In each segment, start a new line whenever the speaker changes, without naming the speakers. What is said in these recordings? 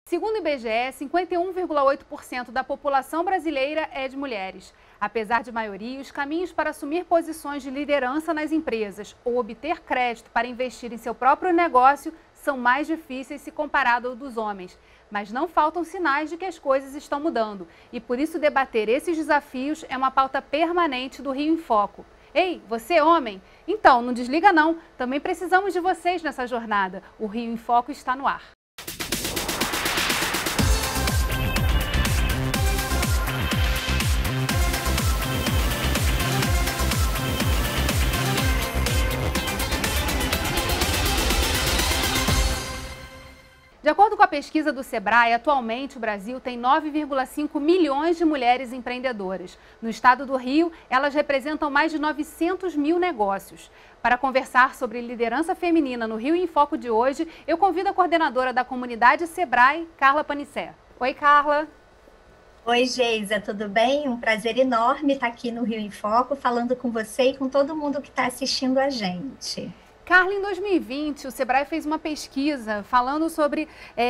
Segundo o IBGE, 51,8% da população brasileira é de mulheres. Apesar de maioria, os caminhos para assumir posições de liderança nas empresas ou obter crédito para investir em seu próprio negócio são mais difíceis se comparado ao dos homens. Mas não faltam sinais de que as coisas estão mudando. E por isso debater esses desafios é uma pauta permanente do Rio em Foco. Ei, você homem? Então, não desliga não. Também precisamos de vocês nessa jornada. O Rio em Foco está no ar. De acordo com a pesquisa do Sebrae, atualmente o Brasil tem 9,5 milhões de mulheres empreendedoras. No estado do Rio, elas representam mais de 900 mil negócios. Para conversar sobre liderança feminina no Rio em Foco de hoje, eu convido a coordenadora da comunidade Sebrae, Carla Panissé. Oi, Carla.
Oi, Geisa, tudo bem? Um prazer enorme estar aqui no Rio em Foco, falando com você e com todo mundo que está assistindo a gente.
Carla, em 2020, o Sebrae fez uma pesquisa falando sobre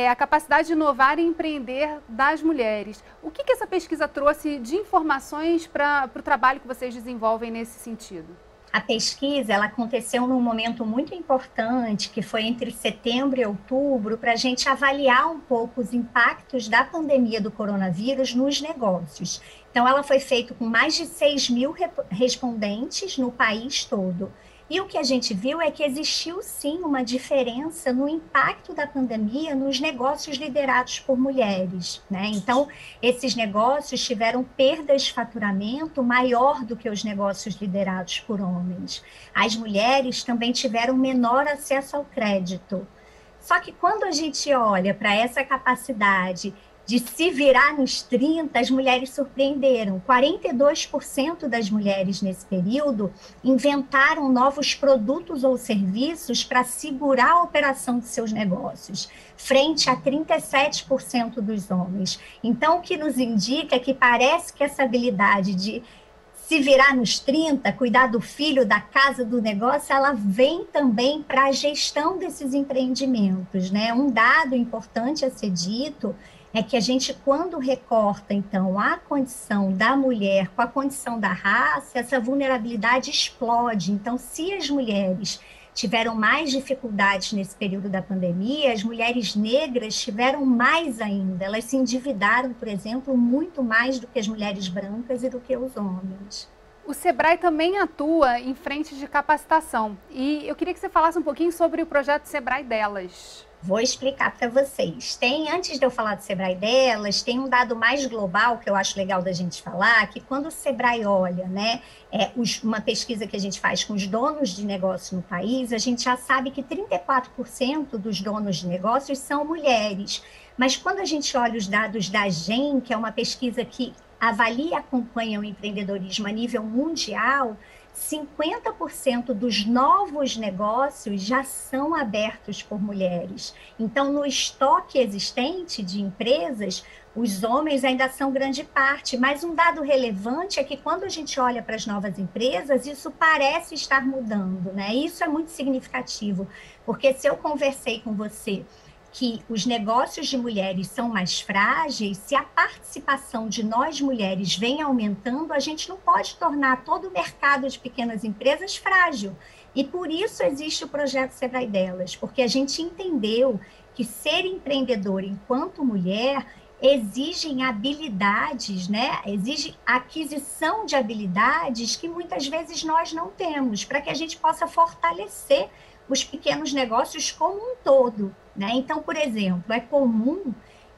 a capacidade de inovar e empreender das mulheres. O que essa pesquisa trouxe de informações para o trabalho que vocês desenvolvem nesse sentido?
A pesquisa ela aconteceu num momento muito importante, que foi entre setembro e outubro, para a gente avaliar um pouco os impactos da pandemia do coronavírus nos negócios. Então, ela foi feita com mais de 6 mil respondentes no país todo. E o que a gente viu é que existiu, sim, uma diferença no impacto da pandemia nos negócios liderados por mulheres, né? Então, esses negócios tiveram perdas de faturamento maior do que os negócios liderados por homens. As mulheres também tiveram menor acesso ao crédito. Só que quando a gente olha para essa capacidade de se virar nos 30, as mulheres surpreenderam. 42% das mulheres nesse período inventaram novos produtos ou serviços para segurar a operação de seus negócios, frente a 37% dos homens. Então, o que nos indica é que parece que essa habilidade de se virar nos 30, cuidar do filho, da casa, do negócio, ela vem também para a gestão desses empreendimentos, né? Um dado importante a ser dito é que a gente, quando recorta, então, a condição da mulher com a condição da raça, essa vulnerabilidade explode. Então, se as mulheres tiveram mais dificuldades nesse período da pandemia, as mulheres negras tiveram mais ainda. Elas se endividaram, por exemplo, muito mais do que as mulheres brancas e do que os homens.
O Sebrae também atua em frentes de capacitação. E eu queria que você falasse um pouquinho sobre o projeto Sebrae Delas.
Vou explicar para vocês. Antes de eu falar do Sebrae Delas, tem um dado mais global que eu acho legal da gente falar, que quando o Sebrae olha, né, uma pesquisa que a gente faz com os donos de negócio no país, a gente já sabe que 34% dos donos de negócios são mulheres. Mas quando a gente olha os dados da GEM, que é uma pesquisa que avalia e acompanha o empreendedorismo a nível mundial, 50% dos novos negócios já são abertos por mulheres. Então, no estoque existente de empresas, os homens ainda são grande parte, mas um dado relevante é que quando a gente olha para as novas empresas, isso parece estar mudando, né? Isso é muito significativo, porque se eu conversei com você que os negócios de mulheres são mais frágeis, se a participação de nós mulheres vem aumentando, a gente não pode tornar todo o mercado de pequenas empresas frágil. E por isso existe o projeto Sebrae Delas, porque a gente entendeu que ser empreendedora enquanto mulher exigem habilidades, né? Exige aquisição de habilidades que muitas vezes nós não temos, para que a gente possa fortalecer os pequenos negócios como um todo, né? Então, por exemplo, é comum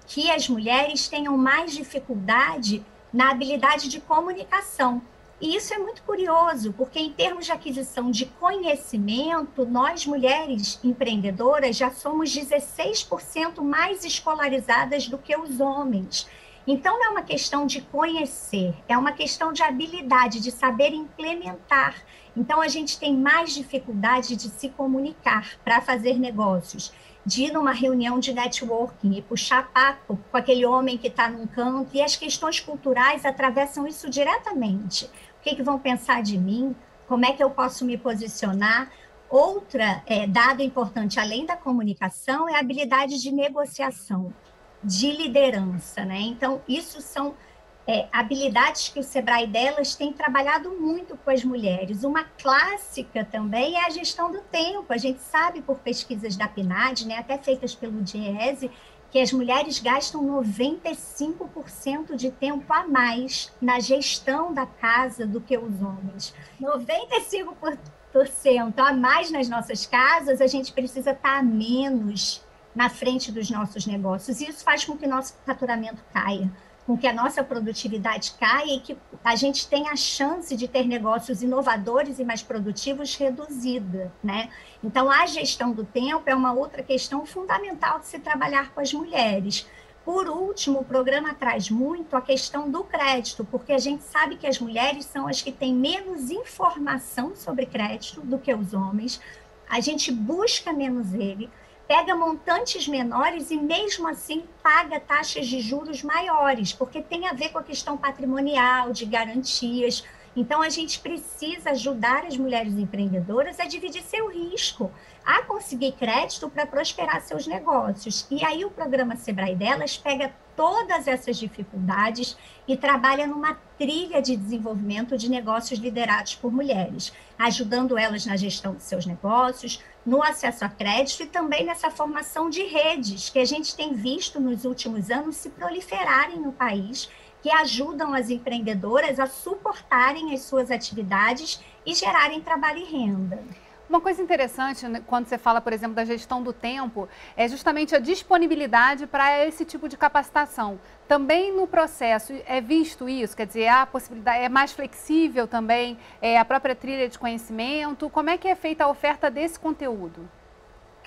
que as mulheres tenham mais dificuldade na habilidade de comunicação. E isso é muito curioso, porque em termos de aquisição de conhecimento, nós mulheres empreendedoras já somos 16% mais escolarizadas do que os homens. Então, não é uma questão de conhecer, é uma questão de habilidade, de saber implementar. Então, a gente tem mais dificuldade de se comunicar para fazer negócios, de ir numa reunião de networking e puxar papo com aquele homem que está num canto, e as questões culturais atravessam isso diretamente. O que vão pensar de mim? Como é que eu posso me posicionar? Outra dado importante, além da comunicação, é a habilidade de negociação. de liderança, né? Então, isso são habilidades que o Sebrae delas tem trabalhado muito com as mulheres. Uma clássica também é a gestão do tempo. A gente sabe por pesquisas da PNAD, né, até feitas pelo DIEESE, que as mulheres gastam 95% de tempo a mais na gestão da casa do que os homens. 95% a mais nas nossas casas, a gente precisa estar a menos na frente dos nossos negócios. E isso faz com que nosso faturamento caia, com que a nossa produtividade caia e que a gente tenha a chance de ter negócios inovadores e mais produtivos reduzida, né? Então, a gestão do tempo é uma outra questão fundamental de se trabalhar com as mulheres. Por último, o programa traz muito a questão do crédito, porque a gente sabe que as mulheres são as que têm menos informação sobre crédito do que os homens, a gente busca menos ele, pega montantes menores e, mesmo assim, paga taxas de juros maiores, porque tem a ver com a questão patrimonial, de garantias. Então, a gente precisa ajudar as mulheres empreendedoras a dividir seu risco, a conseguir crédito para prosperar seus negócios. E aí o programa Sebrae delas pega todas essas dificuldades e trabalha numa trilha de desenvolvimento de negócios liderados por mulheres, ajudando elas na gestão de seus negócios, no acesso a crédito e também nessa formação de redes que a gente tem visto nos últimos anos se proliferarem no país, que ajudam as empreendedoras a suportarem as suas atividades e gerarem trabalho e renda.
Uma coisa interessante, né, quando você fala, por exemplo, da gestão do tempo, é justamente a disponibilidade para esse tipo de capacitação. Também no processo é visto isso, quer dizer, a possibilidade é mais flexível também, a própria trilha de conhecimento. Como é que é feita a oferta desse conteúdo?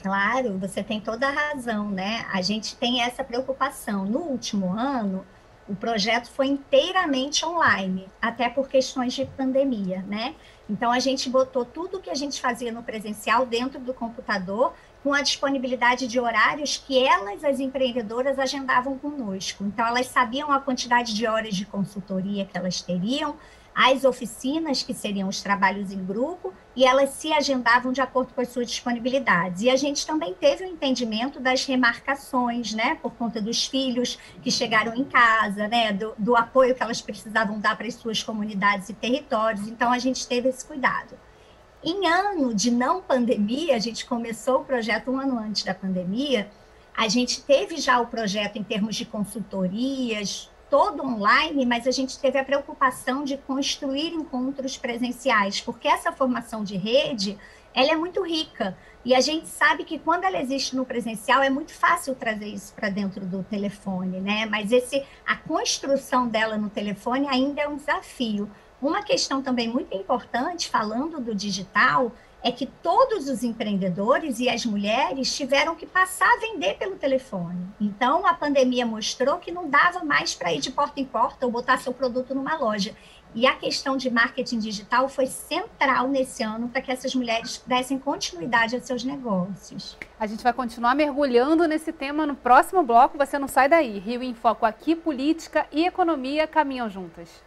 Claro, você tem toda a razão, né? A gente tem essa preocupação. No último ano, o projeto foi inteiramente online, até por questões de pandemia, né? Então, a gente botou tudo que a gente fazia no presencial dentro do computador, com a disponibilidade de horários que elas, as empreendedoras, agendavam conosco. Então, elas sabiam a quantidade de horas de consultoria que elas teriam, as oficinas, que seriam os trabalhos em grupo, e elas se agendavam de acordo com as suas disponibilidades. E a gente também teve o entendimento das remarcações, né, por conta dos filhos que chegaram em casa, né, do apoio que elas precisavam dar para as suas comunidades e territórios. Então, a gente teve esse cuidado. Em ano de não pandemia, a gente começou o projeto um ano antes da pandemia, a gente teve já o projeto em termos de consultorias, todo online, mas a gente teve a preocupação de construir encontros presenciais, porque essa formação de rede, ela é muito rica, e a gente sabe que quando ela existe no presencial, é muito fácil trazer isso para dentro do telefone, né? Mas a construção dela no telefone ainda é um desafio. Uma questão também muito importante, falando do digital, é que todos os empreendedores e as mulheres tiveram que passar a vender pelo telefone. Então, a pandemia mostrou que não dava mais para ir de porta em porta ou botar seu produto numa loja. E a questão de marketing digital foi central nesse ano para que essas mulheres dessem continuidade a seus negócios.
A gente vai continuar mergulhando nesse tema no próximo bloco, você não sai daí. Rio em Foco aqui, política e economia caminham juntas.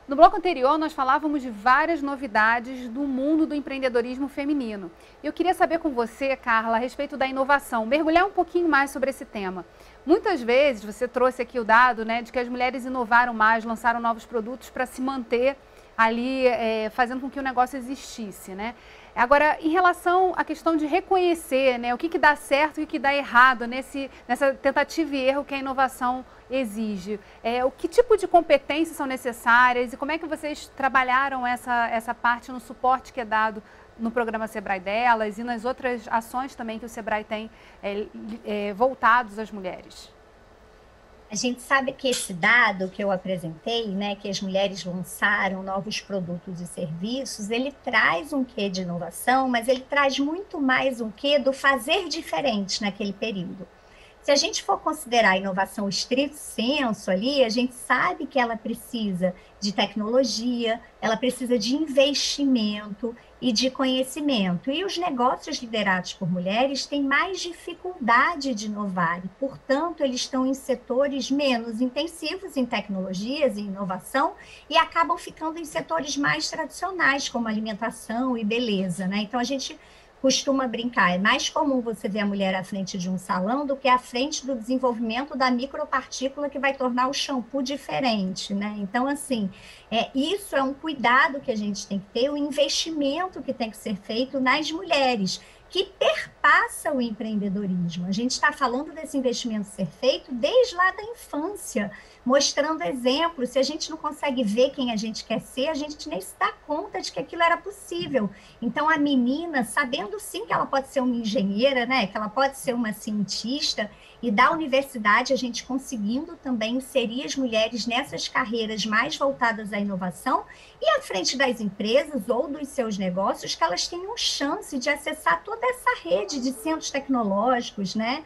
No bloco anterior, nós falávamos de várias novidades do mundo do empreendedorismo feminino. Eu queria saber com você, Carla, a respeito da inovação, mergulhar um pouquinho mais sobre esse tema. Muitas vezes, você trouxe aqui o dado, né, de que as mulheres inovaram mais, lançaram novos produtos para se manter ali, fazendo com que o negócio existisse, né? Agora, em relação à questão de reconhecer, né, o que dá certo e o que dá errado nessa tentativa e erro que a inovação exige, o que tipo de competências são necessárias e como é que vocês trabalharam essa parte no suporte que é dado no programa Sebrae delas e nas outras ações também que o Sebrae tem voltados às mulheres?
A gente sabe que esse dado que eu apresentei, né, que as mulheres lançaram novos produtos e serviços, ele traz um quê de inovação, mas ele traz muito mais um quê do fazer diferente naquele período. Se a gente for considerar a inovação estrito sensu ali, a gente sabe que ela precisa de tecnologia, ela precisa de investimento e de conhecimento. E os negócios liderados por mulheres têm mais dificuldade de inovar, e, portanto, eles estão em setores menos intensivos em tecnologias e inovação e acabam ficando em setores mais tradicionais, como alimentação e beleza, né? Então, a gente costuma brincar, é mais comum você ver a mulher à frente de um salão do que à frente do desenvolvimento da micropartícula que vai tornar o shampoo diferente, né? Então, assim, isso é um cuidado que a gente tem que ter, o investimento que tem que ser feito nas mulheres, que perpassa o empreendedorismo. A gente está falando desse investimento ser feito desde lá da infância, mostrando exemplos. Se a gente não consegue ver quem a gente quer ser, a gente nem se dá conta de que aquilo era possível. Então, a menina, sabendo sim que ela pode ser uma engenheira, né, que ela pode ser uma cientista, e da universidade a gente conseguindo também inserir as mulheres nessas carreiras mais voltadas à inovação e à frente das empresas ou dos seus negócios, que elas tenham chance de acessar toda essa rede de centros tecnológicos, né,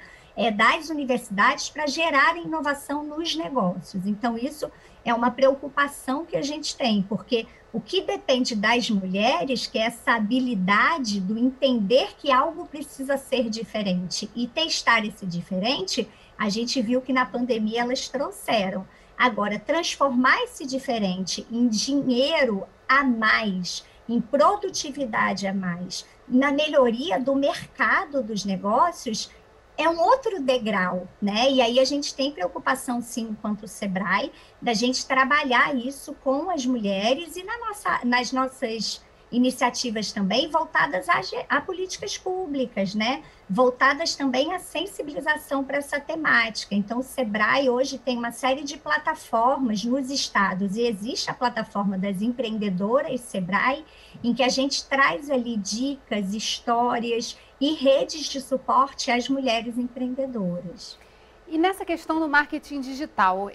das universidades para gerar inovação nos negócios. Então, isso é uma preocupação que a gente tem, porque o que depende das mulheres, que é essa habilidade do entender que algo precisa ser diferente e testar esse diferente, a gente viu que na pandemia elas trouxeram. Agora, transformar esse diferente em dinheiro a mais, em produtividade a mais, na melhoria do mercado dos negócios, é um outro degrau, né? E aí a gente tem preocupação, sim, enquanto Sebrae, da gente trabalhar isso com as mulheres e nas nossas iniciativas também voltadas a políticas públicas, né? Voltadas também à sensibilização para essa temática. Então, o Sebrae hoje tem uma série de plataformas nos estados, e existe a plataforma das empreendedoras Sebrae, em que a gente traz ali dicas, histórias e redes de suporte às mulheres empreendedoras.
E nessa questão do marketing digital,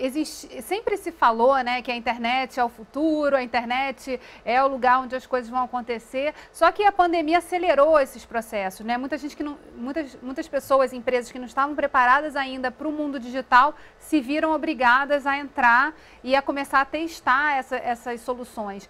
sempre se falou, né, que a internet é o futuro, a internet é o lugar onde as coisas vão acontecer, só que a pandemia acelerou esses processos, né? Muitas pessoas, empresas que não estavam preparadas ainda para o mundo digital se viram obrigadas a entrar e a começar a testar essas soluções.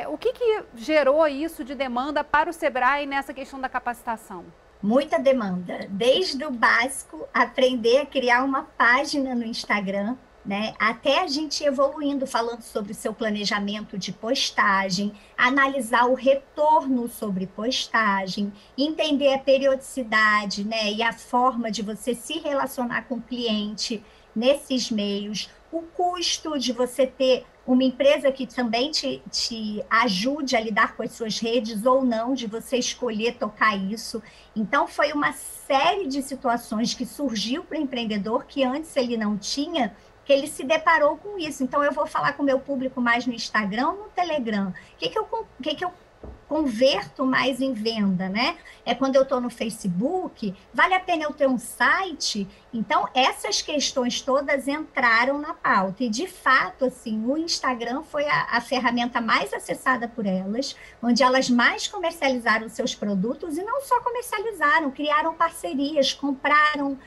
O que gerou isso de demanda para o Sebrae nessa questão da capacitação?
Muita demanda, desde o básico, aprender a criar uma página no Instagram, né, até a gente evoluindo, falando sobre o seu planejamento de postagem, analisar o retorno sobre postagem, entender a periodicidade, né, e a forma de você se relacionar com o cliente nesses meios, o custo de você ter uma empresa que também te ajude a lidar com as suas redes ou não, de você escolher tocar isso. Então, foi uma série de situações que surgiu para o empreendedor que antes ele não tinha, que ele se deparou com isso. Então, eu vou falar com o meu público mais no Instagram ou no Telegram. O que eu converto mais em venda, né? É quando eu estou no Facebook, vale a pena eu ter um site? Então, essas questões todas entraram na pauta. E, de fato, assim, o Instagram foi a ferramenta mais acessada por elas, onde elas mais comercializaram seus produtos, e não só comercializaram, criaram parcerias, compraram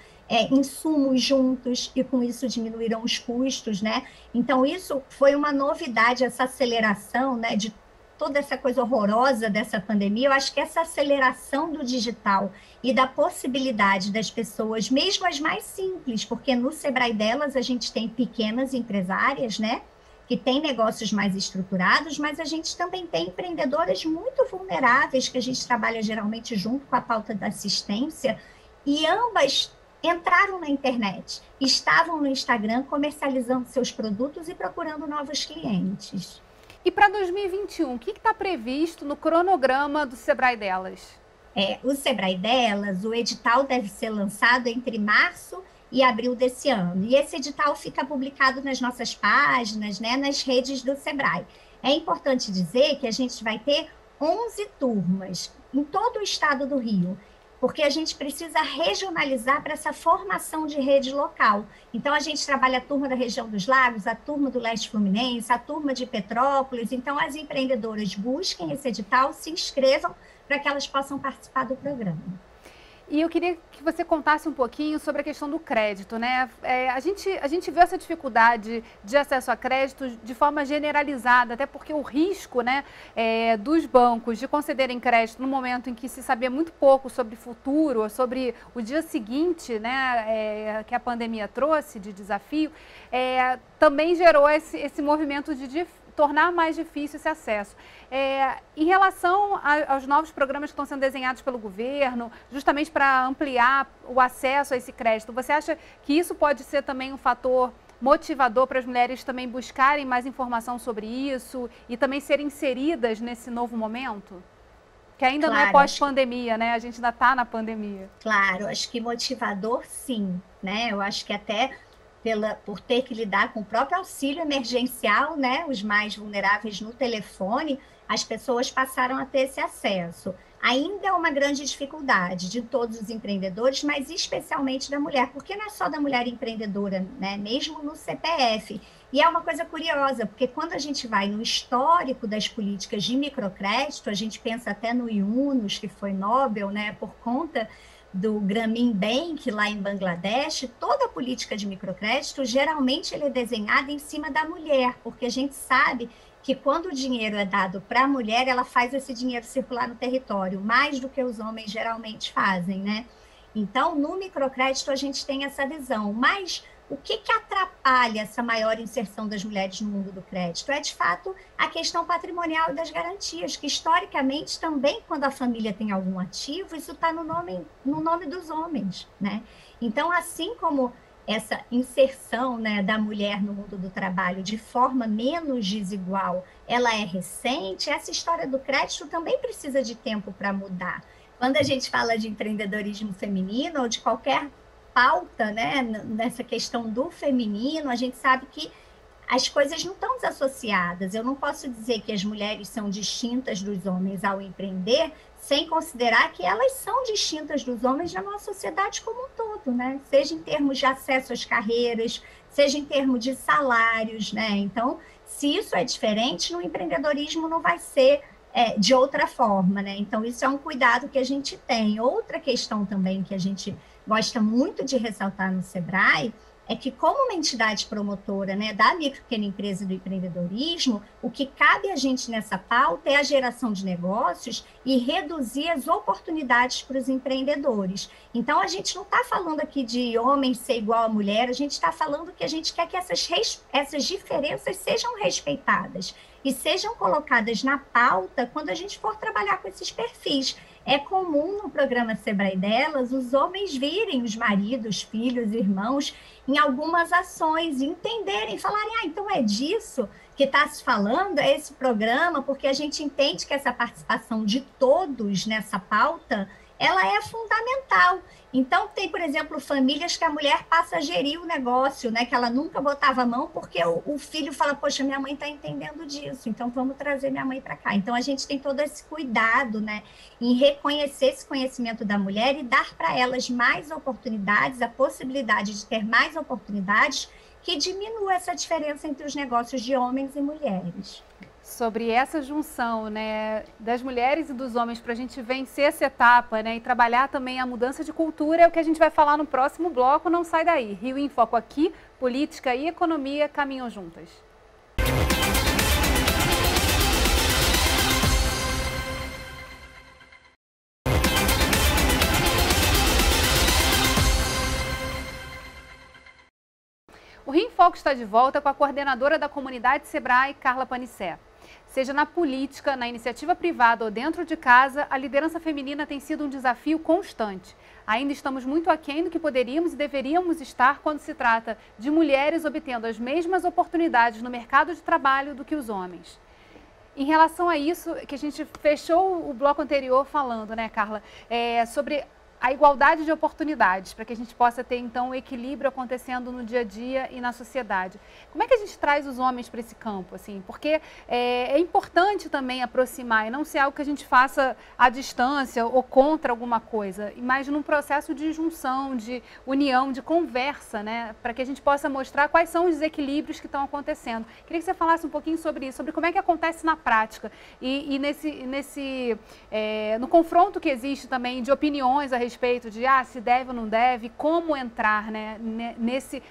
insumos juntos, e com isso diminuíram os custos, né? Então, isso foi uma novidade, essa aceleração, né, de toda essa coisa horrorosa dessa pandemia. Eu acho que essa aceleração do digital e da possibilidade das pessoas, mesmo as mais simples, porque no Sebrae delas a gente tem pequenas empresárias, né, que têm negócios mais estruturados, mas a gente também tem empreendedoras muito vulneráveis, que a gente trabalha geralmente junto com a pauta da assistência, e ambas entraram na internet, estavam no Instagram comercializando seus produtos e procurando novos clientes.
E para 2021, o que está previsto no cronograma do Sebrae delas?
O Sebrae delas, o edital deve ser lançado entre março e abril desse ano. E esse edital fica publicado nas nossas páginas, né, nas redes do Sebrae. É importante dizer que a gente vai ter 11 turmas em todo o estado do Rio, porque a gente precisa regionalizar para essa formação de rede local. Então, a gente trabalha a turma da região dos Lagos, a turma do Leste Fluminense, a turma de Petrópolis. Então, as empreendedoras busquem esse edital, se inscrevam para que elas possam participar do programa.
E eu queria que você contasse um pouquinho sobre a questão do crédito, né? A gente vê essa dificuldade de acesso a crédito de forma generalizada, até porque o risco, né, dos bancos de concederem crédito no momento em que se sabia muito pouco sobre o futuro, sobre o dia seguinte, né, que a pandemia trouxe de desafio, também gerou esse movimento de tornar mais difícil esse acesso. Em relação aos novos programas que estão sendo desenhados pelo governo, justamente para ampliar o acesso a esse crédito, você acha que isso pode ser também um fator motivador para as mulheres também buscarem mais informação sobre isso e também serem inseridas nesse novo momento? Que ainda não é pós-pandemia, né? A gente ainda está na pandemia.
Claro, acho que motivador sim, né? Eu acho que até por ter que lidar com o próprio auxílio emergencial, né, os mais vulneráveis no telefone, as pessoas passaram a ter esse acesso. Ainda é uma grande dificuldade de todos os empreendedores, mas especialmente da mulher, porque não é só da mulher empreendedora, né, mesmo no CPF. E é uma coisa curiosa, porque quando a gente vai no histórico das políticas de microcrédito, a gente pensa até no Yunus, que foi Nobel, né, por conta do Grameen Bank, lá em Bangladesh, toda a política de microcrédito, geralmente ele é desenhada em cima da mulher, porque a gente sabe que quando o dinheiro é dado para a mulher, ela faz esse dinheiro circular no território, mais do que os homens geralmente fazem, né? Então, no microcrédito, a gente tem essa visão, mas o que atrapalha essa maior inserção das mulheres no mundo do crédito? É, de fato, a questão patrimonial e das garantias, que historicamente também, quando a família tem algum ativo, isso está no nome dos homens, né? Então, assim como essa inserção, né, da mulher no mundo do trabalho de forma menos desigual, ela é recente, essa história do crédito também precisa de tempo para mudar. Quando a gente fala de empreendedorismo feminino ou de qualquer pauta, né, nessa questão do feminino, a gente sabe que as coisas não estão desassociadas. Eu não posso dizer que as mulheres são distintas dos homens ao empreender, sem considerar que elas são distintas dos homens na nossa sociedade como um todo, né? Seja em termos de acesso às carreiras, seja em termos de salários, né? Então, se isso é diferente, no empreendedorismo não vai ser de outra forma, né? Então, isso é um cuidado que a gente tem. Outra questão também que a gente gosta muito de ressaltar no Sebrae é que, como uma entidade promotora, né, da micro e pequena empresa e do empreendedorismo, o que cabe a gente nessa pauta é a geração de negócios e reduzir as oportunidades para os empreendedores. Então, a gente não está falando aqui de homem ser igual a mulher, a gente está falando que a gente quer que essas diferenças sejam respeitadas e sejam colocadas na pauta quando a gente for trabalhar com esses perfis. É comum no programa Sebrae Delas os homens virem os maridos, filhos, irmãos em algumas ações, entenderem, falarem, então é disso que está se falando, é esse programa, porque a gente entende que essa participação de todos nessa pauta, ela é fundamental. Então, tem, por exemplo, famílias que a mulher passa a gerir o negócio, né? Que ela nunca botava a mão, porque o filho fala, poxa, minha mãe está entendendo disso, então vamos trazer minha mãe para cá. Então, a gente tem todo esse cuidado, né? Em reconhecer esse conhecimento da mulher e dar para elas mais oportunidades, a possibilidade de ter mais oportunidades que diminua essa diferença entre os negócios de homens e mulheres.
Sobre essa junção, né, das mulheres e dos homens para a gente vencer essa etapa, né, e trabalhar também a mudança de cultura é o que a gente vai falar no próximo bloco. Não sai daí. Rio em Foco aqui, política e economia caminham juntas. O Rio em Foco está de volta com a coordenadora da comunidade Sebrae, Carla Panicé. Seja na política, na iniciativa privada ou dentro de casa, a liderança feminina tem sido um desafio constante. Ainda estamos muito aquém do que poderíamos e deveríamos estar quando se trata de mulheres obtendo as mesmas oportunidades no mercado de trabalho do que os homens. Em relação a isso, que a gente fechou o bloco anterior falando, né, Carla, sobre a igualdade de oportunidades, para que a gente possa ter, então, o equilíbrio acontecendo no dia a dia e na sociedade. Como é que a gente traz os homens para esse campo, assim? Porque é importante também aproximar e não ser algo que a gente faça à distância ou contra alguma coisa, mas num processo de junção, de união, de conversa, né? Para que a gente possa mostrar quais são os desequilíbrios que estão acontecendo. Queria que você falasse um pouquinho sobre isso, sobre como é que acontece na prática e no confronto que existe também de opiniões a respeito de se deve ou não deve, como entrar, né,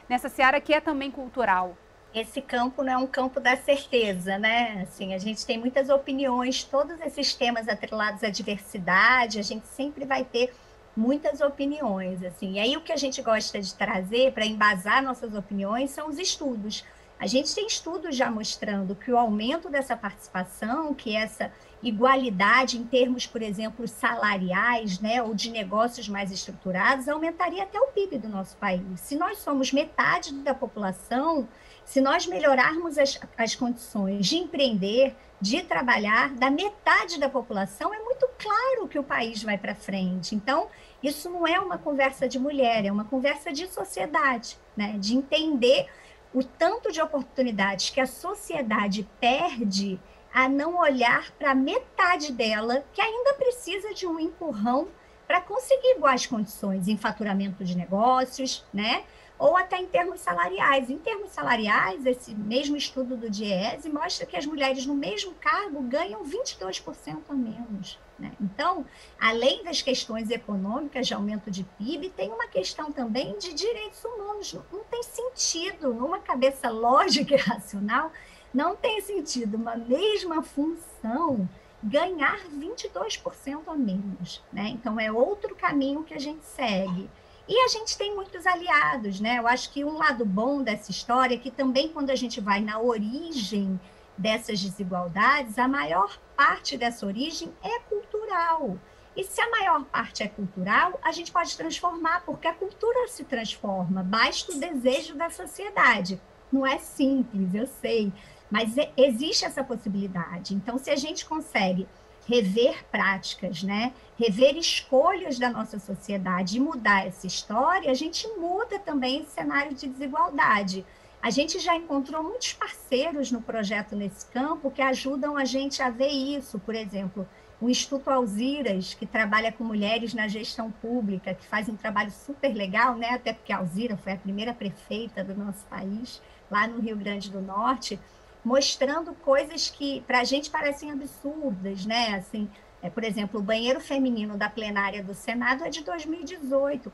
nessa seara que é também cultural.
Esse campo não é um campo da certeza, né? Assim, a gente tem muitas opiniões, todos esses temas atrelados à diversidade, a gente sempre vai ter muitas opiniões, assim. E aí o que a gente gosta de trazer para embasar nossas opiniões são os estudos. A gente tem estudos já mostrando que o aumento dessa participação, que essa igualdade em termos, por exemplo, salariais, né, ou de negócios mais estruturados, aumentaria até o PIB do nosso país. Se nós somos metade da população, se nós melhorarmos as condições de empreender, de trabalhar, da metade da população, é muito claro que o país vai para frente. Então, isso não é uma conversa de mulher, é uma conversa de sociedade, né? De entender o tanto de oportunidades que a sociedade perde a não olhar para a metade dela, que ainda precisa de um empurrão para conseguir iguais condições em faturamento de negócios, né? Ou até em termos salariais. Em termos salariais, esse mesmo estudo do DIEESE mostra que as mulheres no mesmo cargo ganham 22% a menos, né? Então, além das questões econômicas de aumento de PIB, tem uma questão também de direitos humanos. Não tem sentido, numa cabeça lógica e racional, não tem sentido uma mesma função ganhar 22% a menos, né? Então, é outro caminho que a gente segue. E a gente tem muitos aliados, né? Eu acho que um lado bom dessa história é que também quando a gente vai na origem dessas desigualdades, a maior parte dessa origem é cultural. E se a maior parte é cultural, a gente pode transformar, porque a cultura se transforma, basta o desejo da sociedade. Não é simples, eu sei, mas existe essa possibilidade. Então, se a gente consegue rever práticas, né? Rever escolhas da nossa sociedade e mudar essa história, a gente muda também esse cenário de desigualdade. A gente já encontrou muitos parceiros no projeto nesse campo que ajudam a gente a ver isso. Por exemplo, o Instituto Alziras, que trabalha com mulheres na gestão pública, que faz um trabalho super legal, né? Até porque a Alzira foi a primeira prefeita do nosso país, lá no Rio Grande do Norte, mostrando coisas que para a gente parecem absurdas, né? Assim, por exemplo, o banheiro feminino da plenária do Senado é de 2018.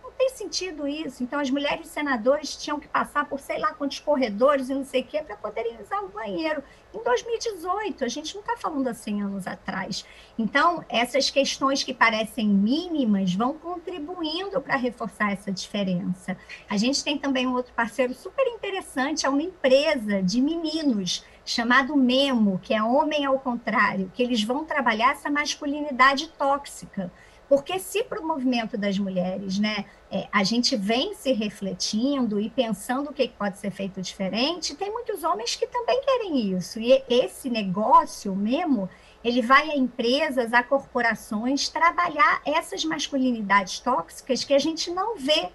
Não tem sentido isso. Então, as mulheres senadoras tinham que passar por sei lá quantos corredores e não sei o quê para poderem usar o banheiro. Em 2018, a gente não está falando há 100 anos atrás. Então, essas questões que parecem mínimas vão contribuindo para reforçar essa diferença. A gente tem também um outro parceiro super interessante, é uma empresa de meninos, chamado Memo, que é Homem ao Contrário, que eles vão trabalhar essa masculinidade tóxica. Porque se para o movimento das mulheres, né, a gente vem se refletindo e pensando o que pode ser feito diferente, tem muitos homens que também querem isso. E esse negócio mesmo, ele vai a empresas, a corporações, trabalhar essas masculinidades tóxicas que a gente não vê,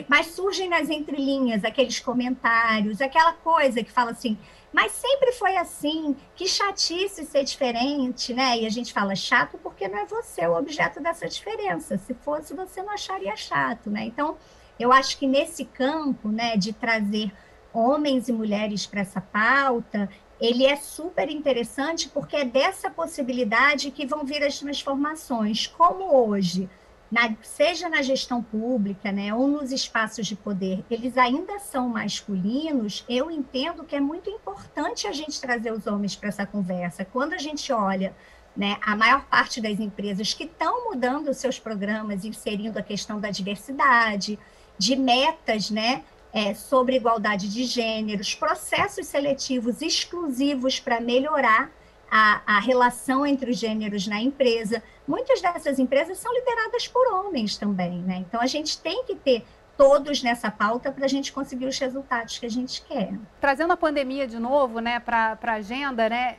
mas surgem nas entrelinhas, aqueles comentários, aquela coisa que fala assim, mas sempre foi assim, que chatice ser diferente, né? E a gente fala chato porque não é você o objeto dessa diferença. Se fosse, você não acharia chato, né? Então, eu acho que nesse campo, né, de trazer homens e mulheres para essa pauta, ele é super interessante porque é dessa possibilidade que vão vir as transformações, como hoje. Seja na gestão pública, né, ou nos espaços de poder, eles ainda são masculinos, eu entendo que é muito importante a gente trazer os homens para essa conversa. Quando a gente olha, né, a maior parte das empresas que estão mudando os seus programas, inserindo a questão da diversidade, de metas, né, sobre igualdade de gêneros, processos seletivos exclusivos para melhorar a relação entre os gêneros na empresa. Muitas dessas empresas são lideradas por homens também, né? Então, a gente tem que ter todos nessa pauta para a gente conseguir os resultados que a gente quer.
Trazendo a pandemia de novo, né, para a agenda, né,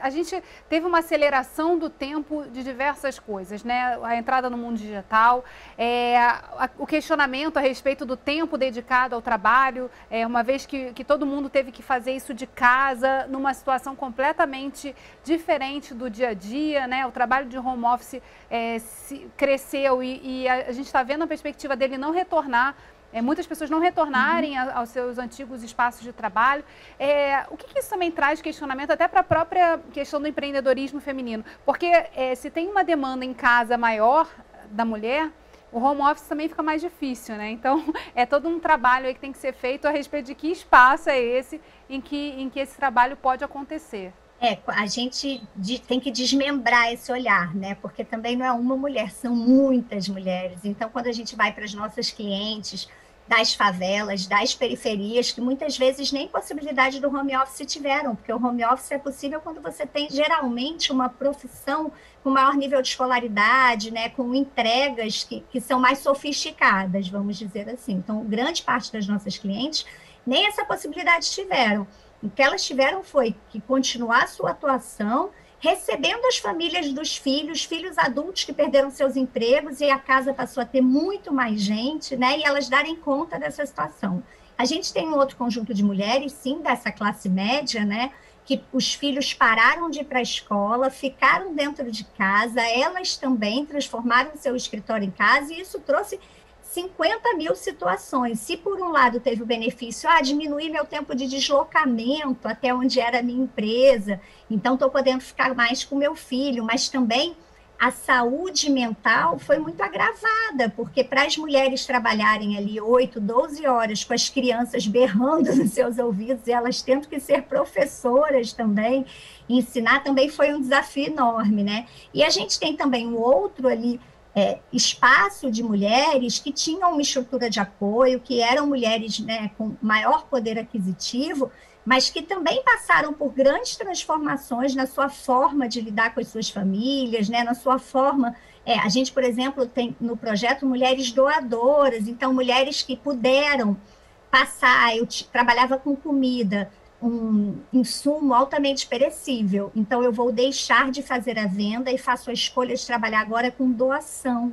a gente teve uma aceleração do tempo de diversas coisas, né, a entrada no mundo digital, o questionamento a respeito do tempo dedicado ao trabalho, uma vez que todo mundo teve que fazer isso de casa, numa situação completamente diferente do dia a dia, né, o trabalho de home office cresceu e a gente está vendo a perspectiva dele não retornar, muitas pessoas não retornarem aos seus antigos espaços de trabalho. O que isso também traz questionamento até para a própria questão do empreendedorismo feminino? Porque se tem uma demanda em casa maior, da mulher, o home office também fica mais difícil, né? Então, é todo um trabalho aí que tem que ser feito a respeito de que espaço é esse em que esse trabalho pode acontecer.
A gente tem que desmembrar esse olhar, né? Porque também não é uma mulher, são muitas mulheres. Então, quando a gente vai para as nossas clientes das favelas, das periferias, que muitas vezes nem possibilidade do home office tiveram, porque o home office é possível quando você tem, geralmente, uma profissão com maior nível de escolaridade, né? Com entregas que são mais sofisticadas, vamos dizer assim. Então, grande parte das nossas clientes nem essa possibilidade tiveram. O que elas tiveram foi que continuar a sua atuação, recebendo as famílias dos filhos adultos que perderam seus empregos, e a casa passou a ter muito mais gente, né? E elas darem conta dessa situação. A gente tem um outro conjunto de mulheres, sim, dessa classe média, né? Que os filhos pararam de ir para a escola, ficaram dentro de casa, elas também transformaram seu escritório em casa, e isso trouxe 50 mil situações. Se por um lado teve o benefício, diminuir meu tempo de deslocamento até onde era a minha empresa, então estou podendo ficar mais com meu filho, mas também a saúde mental foi muito agravada, porque para as mulheres trabalharem ali 8, 12 horas com as crianças berrando nos seus ouvidos e elas tendo que ser professoras também, ensinar também foi um desafio enorme, né? E a gente tem também um outro ali, espaço de mulheres que tinham uma estrutura de apoio, que eram mulheres, né, com maior poder aquisitivo, mas que também passaram por grandes transformações na sua forma de lidar com as suas famílias, né, na sua forma. A gente, por exemplo, tem no projeto mulheres doadoras, então mulheres que puderam passar, eu trabalhava com comida, um insumo altamente perecível, então eu vou deixar de fazer a venda e faço a escolha de trabalhar agora com doação.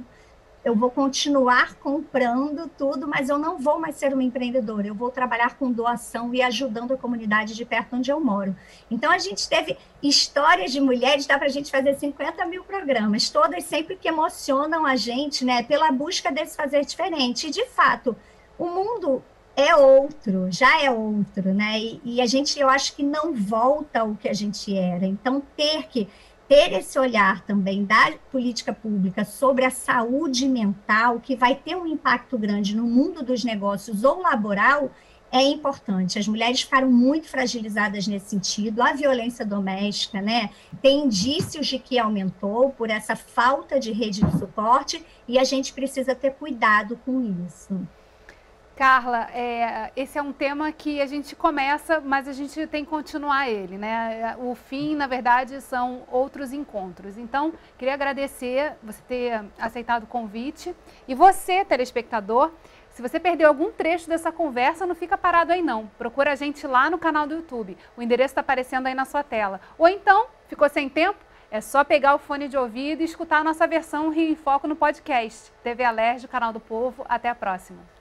Eu vou continuar comprando tudo, mas eu não vou mais ser uma empreendedora, eu vou trabalhar com doação e ajudando a comunidade de perto onde eu moro. Então, a gente teve histórias de mulheres, dá para a gente fazer 50 mil programas, todas sempre que emocionam a gente, né, pela busca desse fazer diferente. E, de fato, o mundo é outro, já é outro, né? E a gente, eu acho que não volta ao que a gente era. Então, ter esse olhar também da política pública sobre a saúde mental, que vai ter um impacto grande no mundo dos negócios ou laboral, é importante. As mulheres ficaram muito fragilizadas nesse sentido, a violência doméstica, né? Tem indícios de que aumentou por essa falta de rede de suporte, e a gente precisa ter cuidado com isso.
Carla, esse é um tema que a gente começa, mas a gente tem que continuar ele, né? O fim, na verdade, são outros encontros. Então, queria agradecer você ter aceitado o convite. E você, telespectador, se você perdeu algum trecho dessa conversa, não fica parado aí não. Procura a gente lá no canal do YouTube. O endereço está aparecendo aí na sua tela. Ou então, ficou sem tempo? É só pegar o fone de ouvido e escutar a nossa versão Rio em Foco no podcast. TV Alerj, Canal do Povo. Até a próxima.